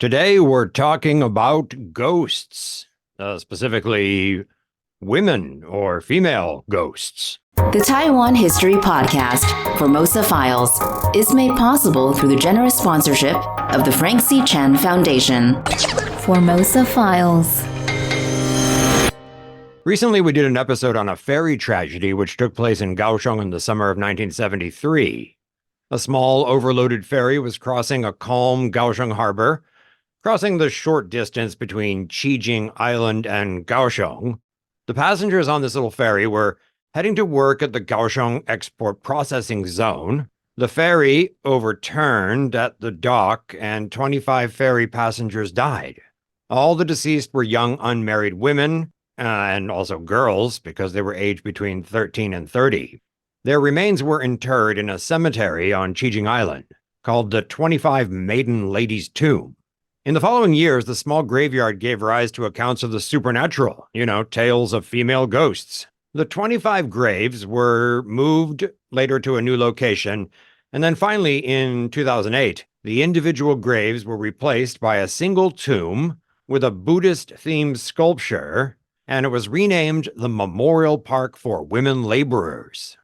Today we're talking about ghosts, specifically women or female ghosts. The Taiwan History Podcast, Formosa Files, is made possible through the generous sponsorship of the Frank C. Chen Foundation. Formosa Files. Recently we did an episode on a ferry tragedy which took place in Kaohsiung in the summer of 1973. A small overloaded ferry was crossing a calm Kaohsiung harbor, crossing the short distance between Qijing Island and Kaohsiung. The passengers on this little ferry were heading to work at the Kaohsiung Export Processing Zone. The ferry overturned at the dock and 25 ferry passengers died. All the deceased were young unmarried women, and also girls because they were aged between 13 and 30. Their remains were interred in a cemetery on Qijing Island called the 25 Maiden Ladies' Tomb. In the following years, the small graveyard gave rise to accounts of the supernatural, tales of female ghosts. The 25 graves were moved later to a new location, and then finally in 2008, the individual graves were replaced by a single tomb with a Buddhist-themed sculpture, and it was renamed the Memorial Park for Women Laborers.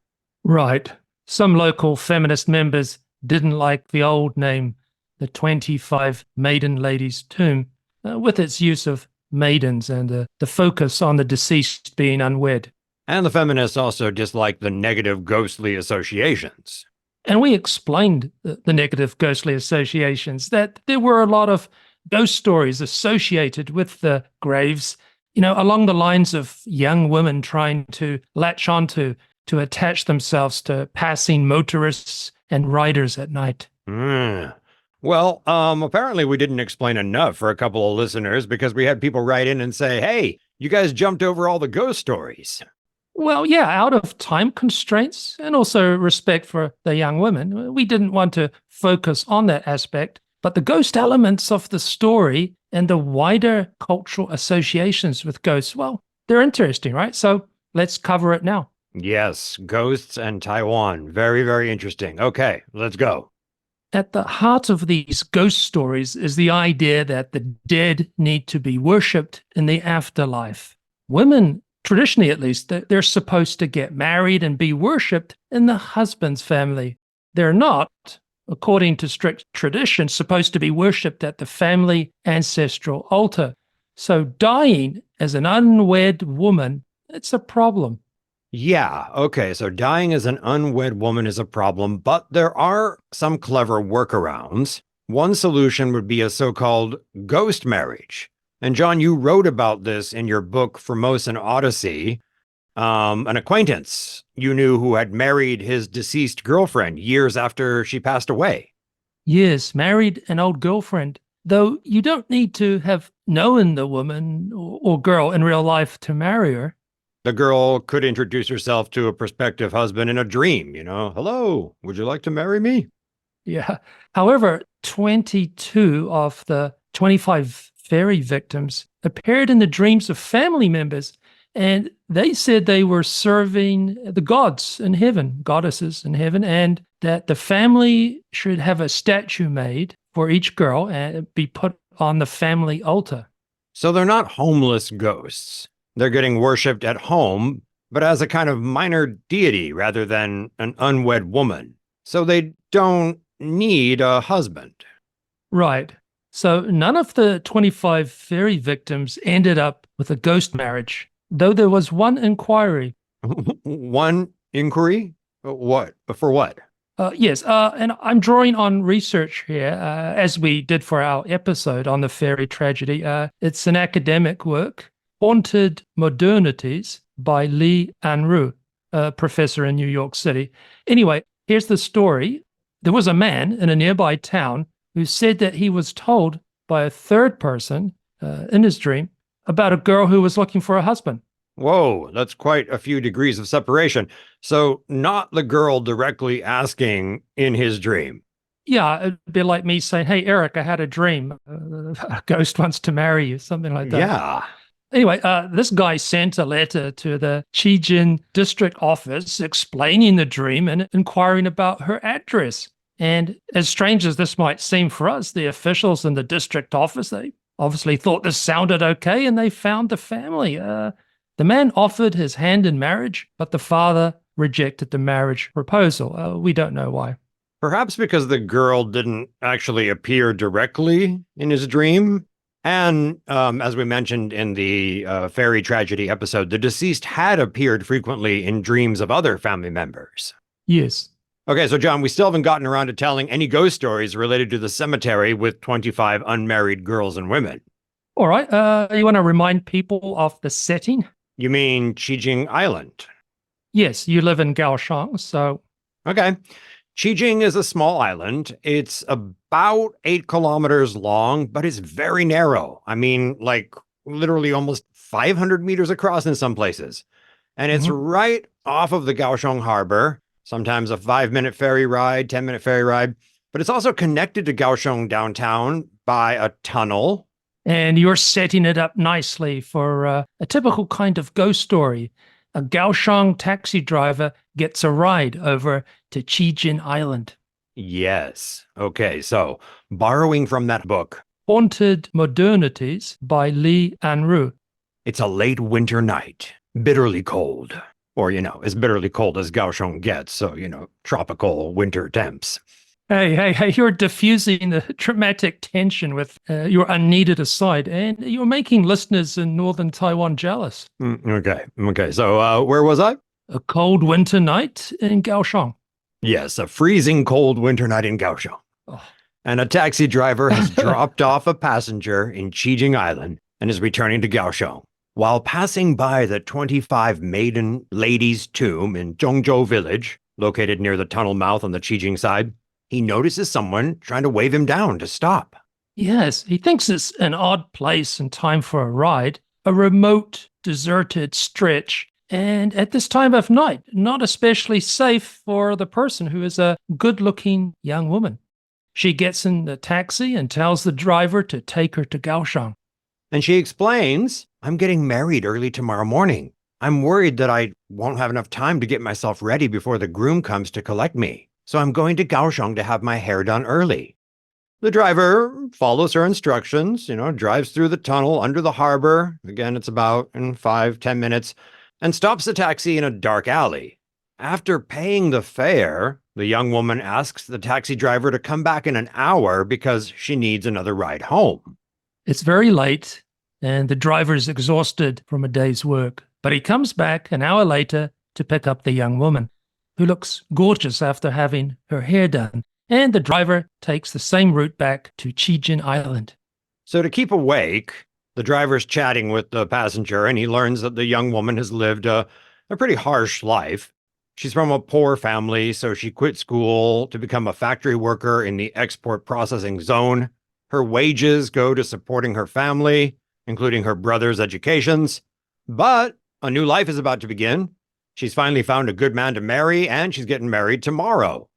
Right. Some local feminist members didn't like the old name, the 25 Maiden Ladies' Tomb, with its use of maidens and the focus on the deceased being unwed. And the feminists also disliked the negative ghostly associations. And we explained the negative ghostly associations, that there were a lot of ghost stories associated with the graves, along the lines of young women trying to latch onto to attach themselves to passing motorists and riders at night. Well, apparently we didn't explain enough for a couple of listeners because we had people write in and say, hey, you guys jumped over all the ghost stories. Well, yeah, out of time constraints and also respect for the young women, we didn't want to focus on that aspect. But the ghost elements of the story and the wider cultural associations with ghosts, well, they're interesting, right? So let's cover it now. Yes, ghosts and Taiwan. Very, very interesting. Okay, let's go. At the heart of these ghost stories is the idea that the dead need to be worshipped in the afterlife. Women, traditionally at least, they're supposed to get married and be worshipped in the husband's family. They're not, according to strict tradition, supposed to be worshipped at the family ancestral altar. So dying as an unwed woman, it's a problem. Yeah, okay, so dying as an unwed woman is a problem, but there are some clever workarounds. One solution would be a so-called ghost marriage. And John, you wrote about this in your book, Formosan Odyssey. An acquaintance you knew who had married his deceased girlfriend years after she passed away. Yes, married an old girlfriend, though you don't need to have known the woman or girl in real life to marry her. The girl could introduce herself to a prospective husband in a dream, hello, would you like to marry me? Yeah. However, 22 of the 25 ferry victims appeared in the dreams of family members, and they said they were serving the gods in heaven, goddesses in heaven, and that the family should have a statue made for each girl and be put on the family altar. So they're not homeless ghosts. They're getting worshipped at home, but as a kind of minor deity rather than an unwed woman. So they don't need a husband. Right. So none of the 25 ferry victims ended up with a ghost marriage, though there was one inquiry. One inquiry? What? For what? Yes, and I'm drawing on research here, as we did for our episode on the ferry tragedy. It's an academic work, Haunted Modernities by Lee Anru, a professor in New York City. Anyway, here's the story. There was a man in a nearby town who said that he was told by a third person in his dream about a girl who was looking for a husband. Whoa, that's quite a few degrees of separation. So not the girl directly asking in his dream. Yeah, it'd be like me saying, hey, Eric, I had a dream. A ghost wants to marry you, something like that. Yeah. Anyway, this guy sent a letter to the Qijin district office explaining the dream and inquiring about her address. And as strange as this might seem for us, the officials in the district office, they obviously thought this sounded okay, and they found the family. The man offered his hand in marriage, but the father rejected the marriage proposal. We don't know why. Perhaps because the girl didn't actually appear directly in his dream. And as we mentioned in the fairy tragedy episode, the deceased had appeared frequently in dreams of other family members. Yes. Okay, so John, we still haven't gotten around to telling any ghost stories related to the cemetery with 25 unmarried girls and women. All right. You want to remind people of the setting? You mean Qijing Island? Yes, you live in Kaohsiung, so... Okay. Qijing is a small island. It's about 8 kilometers long, but it's very narrow. I mean, like literally almost 500 meters across in some places. And it's right off of the Kaohsiung harbor, sometimes a 5-minute ferry ride, 10-minute ferry ride. But it's also connected to Kaohsiung downtown by a tunnel. And you're setting it up nicely for a typical kind of ghost story. A Kaohsiung taxi driver gets a ride over to Qijing Island. Yes. Okay, so borrowing from that book, Haunted Modernities by Li Anru. it's a late winter night, bitterly cold. Or, as bitterly cold as Kaohsiung gets, so, tropical winter temps. Hey, you're diffusing the dramatic tension with your unneeded aside, and you're making listeners in northern Taiwan jealous. Okay. So where was I? A cold winter night in Kaohsiung. Yes, a freezing cold winter night in Kaohsiung. Oh. And a taxi driver has dropped off a passenger in Qijing Island and is returning to Kaohsiung. While passing by the 25 maiden ladies' tomb in Zhongzhou village, located near the tunnel mouth on the Qijing side, he notices someone trying to wave him down to stop. Yes, he thinks it's an odd place and time for a ride, a remote, deserted stretch, and at this time of night, not especially safe for the person who is a good-looking young woman. She gets in the taxi and tells the driver to take her to Kaohsiung. And she explains, I'm getting married early tomorrow morning. I'm worried that I won't have enough time to get myself ready before the groom comes to collect me. So I'm going to Kaohsiung to have my hair done early. The driver follows her instructions, drives through the tunnel under the harbor. Again, it's about in 5-10 minutes, and stops the taxi in a dark alley. After paying the fare, the young woman asks the taxi driver to come back in an hour because she needs another ride home. It's very late, and the driver's exhausted from a day's work, but he comes back an hour later to pick up the young woman, who looks gorgeous after having her hair done, and the driver takes the same route back to Qijing Island. So to keep awake, the driver's chatting with the passenger, and he learns that the young woman has lived a pretty harsh life. She's from a poor family, so she quit school to become a factory worker in the export processing zone. Her wages go to supporting her family, including her brother's educations. But a new life is about to begin. She's finally found a good man to marry, and she's getting married tomorrow.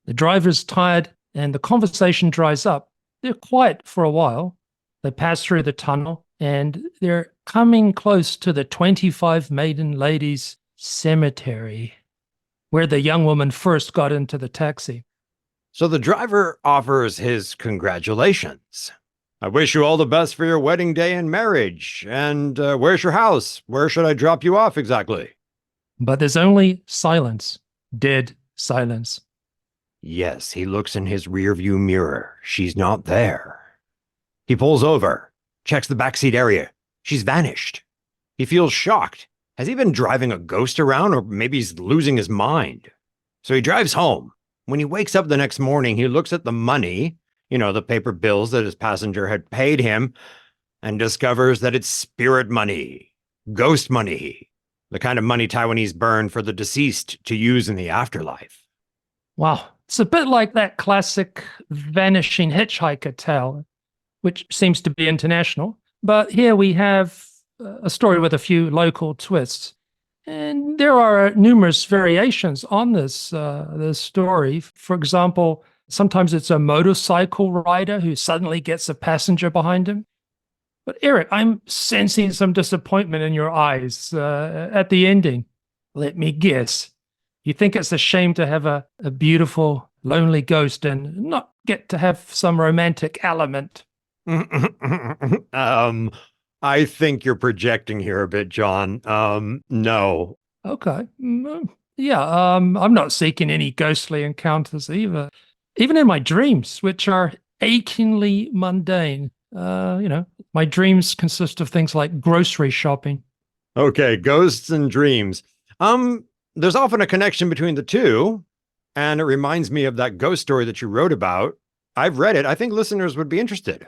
The driver's tired, and the conversation dries up. They're quiet for a while. They pass through the tunnel, and they're coming close to the 25 maiden ladies' cemetery, where the young woman first got into the taxi. So the driver offers his congratulations. I wish you all the best for your wedding day and marriage. And where's your house? Where should I drop you off exactly? But there's only silence, dead silence. Yes, he looks in his rearview mirror. She's not there. He pulls over, checks the backseat area. She's vanished. He feels shocked. Has he been driving a ghost around, or maybe he's losing his mind? So he drives home. When he wakes up the next morning, he looks at the money, the paper bills that his passenger had paid him, and discovers that it's spirit money, ghost money, the kind of money Taiwanese burn for the deceased to use in the afterlife. Wow. It's a bit like that classic vanishing hitchhiker tale, which seems to be international. But here we have a story with a few local twists. And there are numerous variations on this story. For example, sometimes it's a motorcycle rider who suddenly gets a passenger behind him. But Eric, I'm sensing some disappointment in your eyes at the ending. Let me guess. You think it's a shame to have a beautiful lonely ghost and not get to have some romantic element? I think you're projecting here a bit, John. No. Okay. Yeah, I'm not seeking any ghostly encounters either. Even in my dreams, which are achingly mundane. My dreams consist of things like grocery shopping. Okay, ghosts and dreams. There's often a connection between the two, and it reminds me of that ghost story that you wrote about. I've read it. I think listeners would be interested.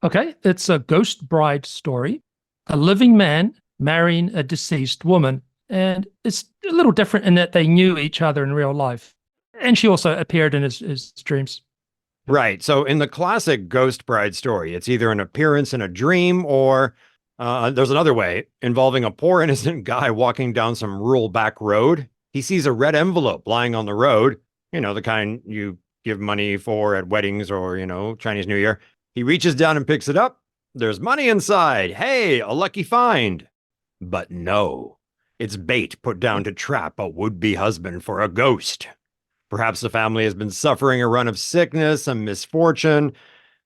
Okay, it's a ghost bride story, a living man marrying a deceased woman. And it's a little different in that they knew each other in real life. And she also appeared in his dreams. Right. So in the classic ghost bride story, it's either an appearance in a dream or there's another way involving a poor innocent guy walking down some rural back road. He sees a red envelope lying on the road, the kind you give money for at weddings or, Chinese New Year. He reaches down and picks it up. There's money inside. Hey, a lucky find. But no, it's bait put down to trap a would-be husband for a ghost. Perhaps the family has been suffering a run of sickness and misfortune,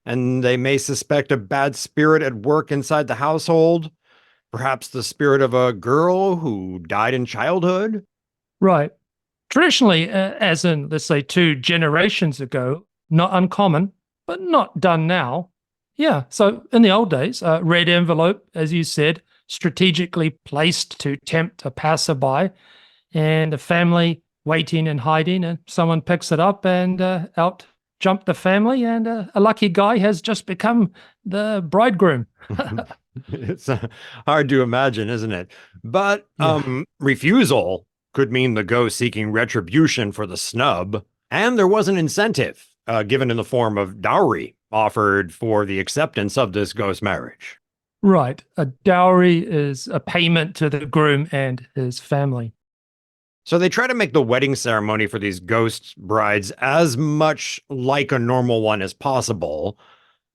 and they may suspect a bad spirit at work inside the household. Perhaps the spirit of a girl who died in childhood. Right. Traditionally, as in, let's say, 2 generations ago, not uncommon, but not done now. Yeah. So in the old days, red envelope, as you said, strategically placed to tempt a passerby, and a family waiting and hiding, and someone picks it up and out jump the family, and a lucky guy has just become the bridegroom. It's hard to imagine, isn't it? But Yeah. refusal could mean the ghost seeking retribution for the snub, and there was an incentive given in the form of dowry offered for the acceptance of this ghost marriage. Right. A dowry is a payment to the groom and his family. So they try to make the wedding ceremony for these ghost brides as much like a normal one as possible.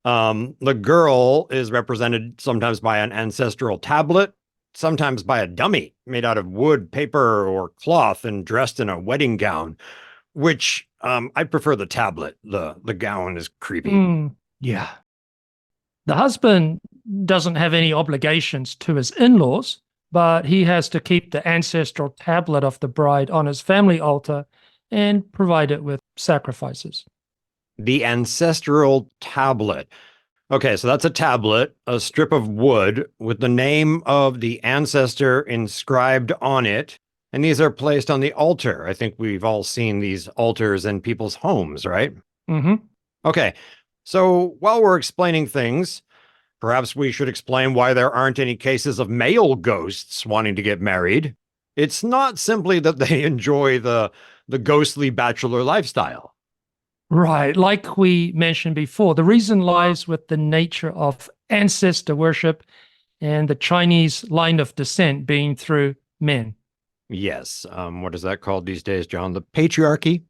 The girl is represented sometimes by an ancestral tablet, sometimes by a dummy made out of wood, paper, or cloth and dressed in a wedding gown, which I prefer the tablet. The gown is creepy. Yeah. The husband doesn't have any obligations to his in-laws, but he has to keep the ancestral tablet of the bride on his family altar and provide it with sacrifices. The ancestral tablet. Okay, so that's a tablet, a strip of wood with the name of the ancestor inscribed on it. And these are placed on the altar. I think we've all seen these altars in people's homes, right? Mm-hmm. Okay, so while we're explaining things, perhaps we should explain why there aren't any cases of male ghosts wanting to get married. It's not simply that they enjoy the ghostly bachelor lifestyle. Right. Like we mentioned before, the reason lies with the nature of ancestor worship and the Chinese line of descent being through men. Yes. What is that called these days, John? The patriarchy?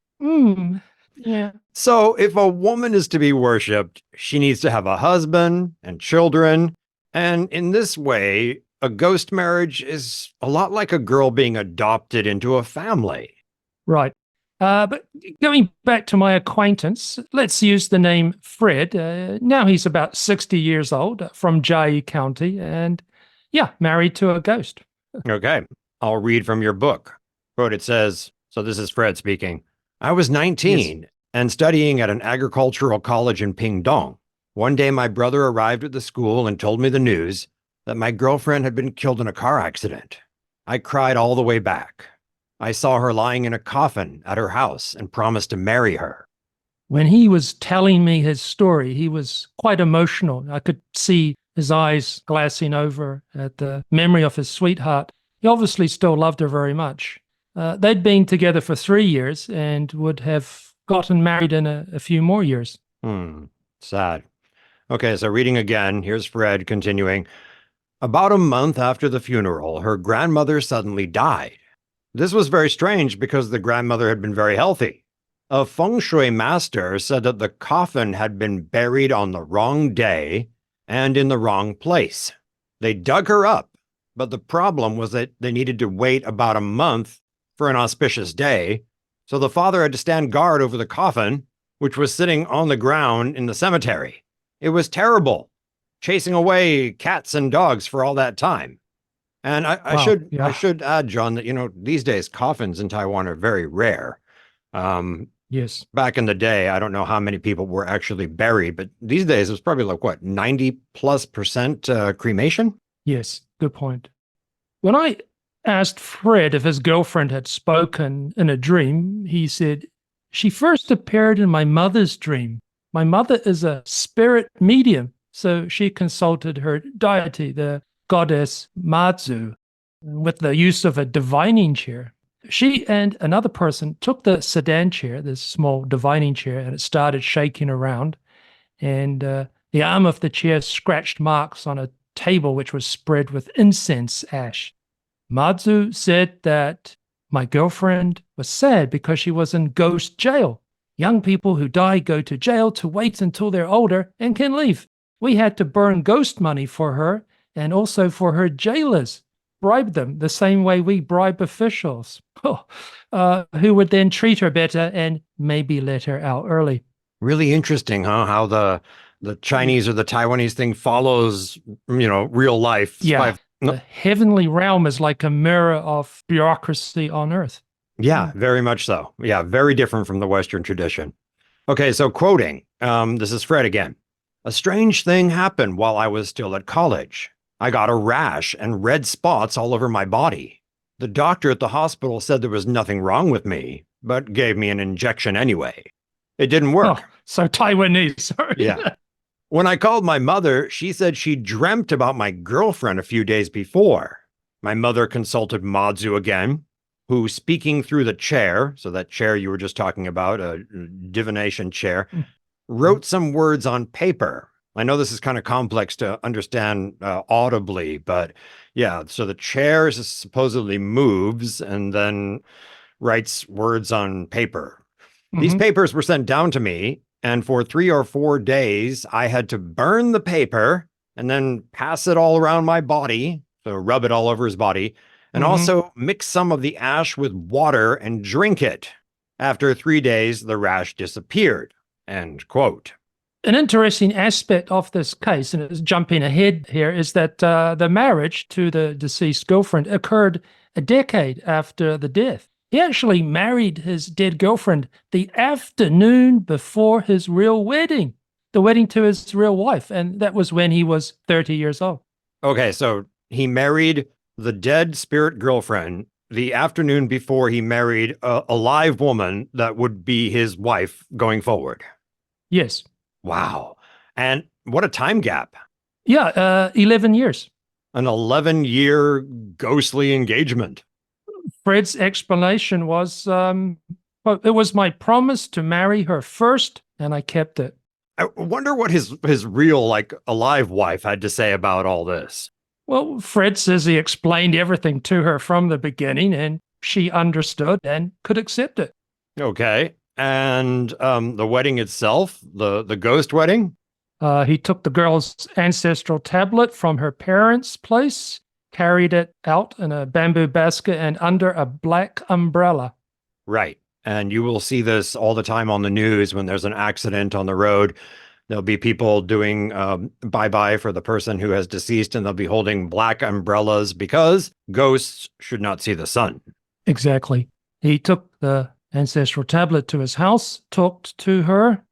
Yeah. So if a woman is to be worshipped, she needs to have a husband and children. And in this way, a ghost marriage is a lot like a girl being adopted into a family. Right. But going back to my acquaintance, let's use the name Fred. Now he's about 60 years old, from Jiayi County, and married to a ghost. Okay, I'll read from your book. Quote, it says, so this is Fred speaking. I was 19 and studying at an agricultural college in Pingdong. One day, my brother arrived at the school and told me the news that my girlfriend had been killed in a car accident. I cried all the way back. I saw her lying in a coffin at her house and promised to marry her. When he was telling me his story, he was quite emotional. I could see his eyes glassing over at the memory of his sweetheart. He obviously still loved her very much. They'd been together for 3 years and would have gotten married in a few more years. Sad. Okay, so reading again, here's Fred continuing. About a month after the funeral, her grandmother suddenly died. This was very strange because the grandmother had been very healthy. A feng shui master said that the coffin had been buried on the wrong day and in the wrong place. They dug her up, but the problem was that they needed to wait about a month for an auspicious day, So the father had to stand guard over the coffin, which was sitting on the ground in the cemetery. It was terrible, chasing away cats and dogs for all that time. And I should add, John, that, these days coffins in Taiwan are very rare. Yes. Back in the day, I don't know how many people were actually buried, but these days it was probably like, what, 90+% cremation? Yes, good point. When I asked Fred if his girlfriend had spoken in a dream, he said, "She first appeared in my mother's dream. My mother is a spirit medium, so she consulted her deity, the goddess Mazu, with the use of a divining chair. She and another person took the sedan chair, this small divining chair, and it started shaking around. And the arm of the chair scratched marks on a table which was spread with incense ash. Mazu said that my girlfriend was sad because she was in ghost jail. Young people who die go to jail to wait until they're older and can leave. We had to burn ghost money for her and also for her jailers, bribe them the same way we bribe officials, who would then treat her better and maybe let her out early." Really interesting, huh? How the Chinese or the Taiwanese thing follows, real life. Yeah. The heavenly realm is like a mirror of bureaucracy on earth. Yeah, very much so. Yeah, very different from the Western tradition. Okay, so quoting, this is Fred again. "A strange thing happened while I was still at college. I got a rash and red spots all over my body. The doctor at the hospital said there was nothing wrong with me, but gave me an injection anyway. It didn't work." Oh, so Taiwanese, sorry. Yeah. "When I called my mother, she said she dreamt about my girlfriend a few days before. My mother consulted Mazu again, who, speaking through the chair," so that chair you were just talking about, a divination chair, "wrote some words on paper." I know this is kind of complex to understand audibly, but yeah, so the chair supposedly moves and then writes words on paper. These papers were sent down to me, and for 3 or 4 days, I had to burn the paper and then pass it all around my body, so rub it all over his body, and also mix some of the ash with water and drink it. After 3 days, the rash disappeared. End quote. An interesting aspect of this case, and it's jumping ahead here, is that the marriage to the deceased girlfriend occurred a decade after the death. He actually married his dead girlfriend the afternoon before his real wedding, the wedding to his real wife, and that was when he was 30 years old. Okay, so he married the dead spirit girlfriend the afternoon before he married a live woman that would be his wife going forward. Yes. Wow. And what a time gap. Yeah, 11 years. An 11-year ghostly engagement. Fred's explanation was, "It was my promise to marry her first, and I kept it." I wonder what his real, alive wife had to say about all this. Well, Fred says he explained everything to her from the beginning, and she understood and could accept it. Okay. And the wedding itself, the ghost wedding? He took the girl's ancestral tablet from her parents' place, carried it out in a bamboo basket and under a black umbrella. Right. And you will see this all the time on the news when there's an accident on the road. There'll be people doing bye-bye for the person who has deceased, and they'll be holding black umbrellas because ghosts should not see the sun. Exactly. He took the ancestral tablet to his house, talked to her,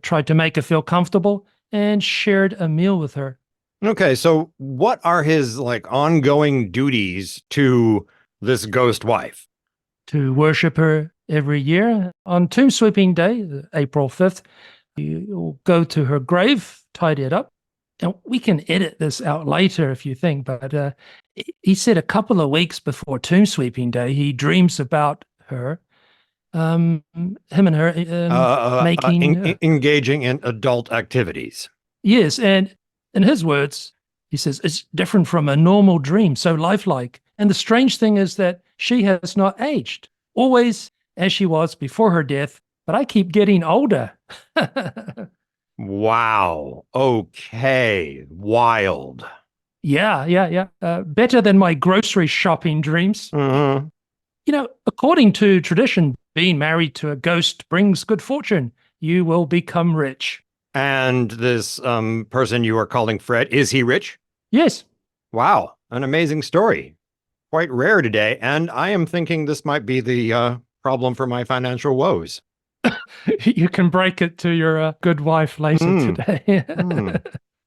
tried to make her feel comfortable, and shared a meal with her. Okay, so what are his ongoing duties to this ghost wife? To worship her every year. On Tomb Sweeping Day, April 5th, you'll go to her grave, tidy it up. And we can edit this out later if you think, but he said a couple of weeks before Tomb Sweeping Day, he dreams about her, him and her making... engaging in adult activities. Yes, and in his words, he says, "It's different from a normal dream, so lifelike. And the strange thing is that she has not aged, always as she was before her death, but I keep getting older." Wow. Okay. Wild. Yeah. Better than my grocery shopping dreams. Mm-hmm. According to tradition, being married to a ghost brings good fortune. You will become rich. And this person you are calling Fred, is he rich? Yes. Wow, an amazing story. Quite rare today, and I am thinking this might be the problem for my financial woes. You can break it to your good wife later today.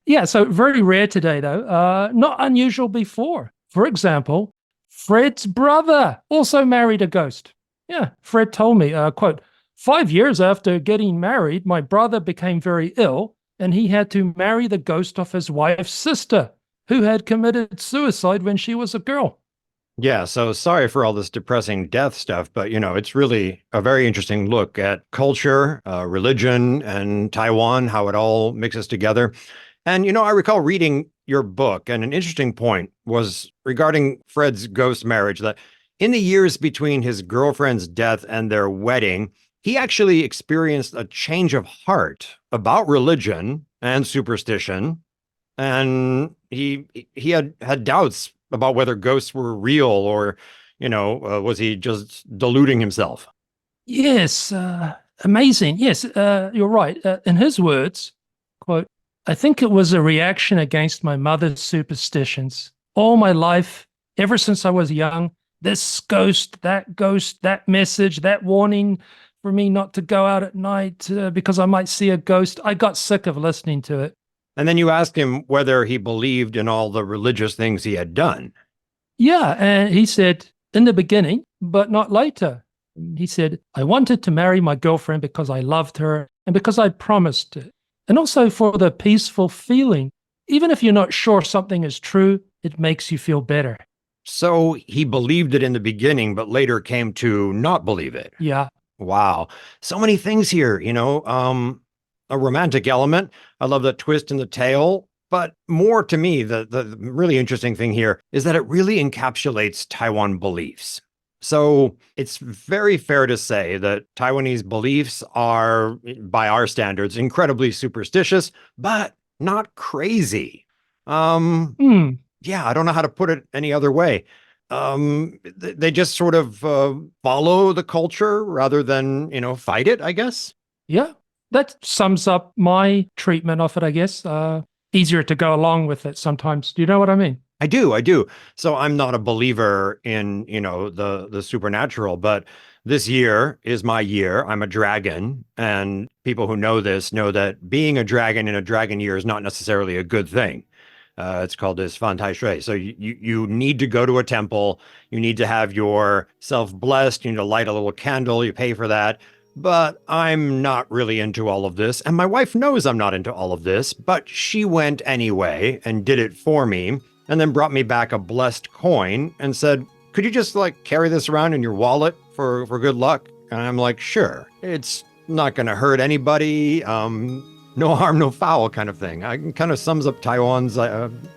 Yeah, so very rare today, though. Not unusual before. For example, Fred's brother also married a ghost. Yeah, Fred told me, quote, 5 years after getting married, my brother became very ill, and he had to marry the ghost of his wife's sister, who had committed suicide when she was a girl. Yeah, so sorry for all this depressing death stuff, but it's really a very interesting look at culture, religion, and Taiwan, how it all mixes together. And, I recall reading your book, and an interesting point was regarding Fred's ghost marriage, that in the years between his girlfriend's death and their wedding, he actually experienced a change of heart about religion and superstition. And he had doubts about whether ghosts were real or, was he just deluding himself? Yes, amazing. Yes, you're right. In his words, quote, I think it was a reaction against my mother's superstitions. All my life, ever since I was young, this ghost, that message, that warning for me not to go out at night because I might see a ghost. I got sick of listening to it. And then you asked him whether he believed in all the religious things he had done. Yeah, and he said, in the beginning, but not later. He said, I wanted to marry my girlfriend because I loved her and because I promised it. And also for the peaceful feeling. Even if you're not sure something is true, it makes you feel better. So he believed it in the beginning, but later came to not believe it. Yeah. Wow. So many things here, a romantic element. I love that twist in the tale. But more to me, the really interesting thing here is that it really encapsulates Taiwan beliefs. So it's very fair to say that Taiwanese beliefs are, by our standards, incredibly superstitious, but not crazy. Yeah, I don't know how to put it any other way. They just sort of follow the culture rather than, fight it, I guess. Yeah, that sums up my treatment of it, I guess. Easier to go along with it sometimes. Do you know what I mean? I do. So I'm not a believer in, the supernatural, but this year is my year. I'm a dragon, and people who know this know that being a dragon in a dragon year is not necessarily a good thing. It's called this Fan Tai Shui. So you need to go to a temple. You need to have yourself blessed. You need to light a little candle. You pay for that. But I'm not really into all of this. And my wife knows I'm not into all of this, but she went anyway and did it for me, and then brought me back a blessed coin and said, could you just carry this around in your wallet for good luck? And I'm like, sure. It's not going to hurt anybody. No harm, no foul kind of thing. It kind of sums up Taiwan's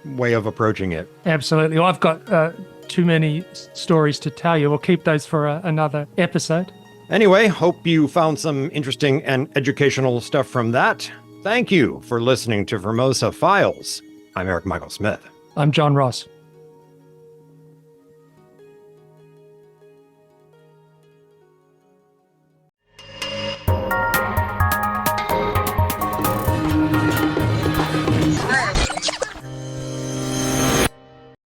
way of approaching it. Absolutely. Well, I've got too many stories to tell you. We'll keep those for another episode. Anyway, hope you found some interesting and educational stuff from that. Thank you for listening to Formosa Files. I'm Eric Michael Smith. I'm John Ross.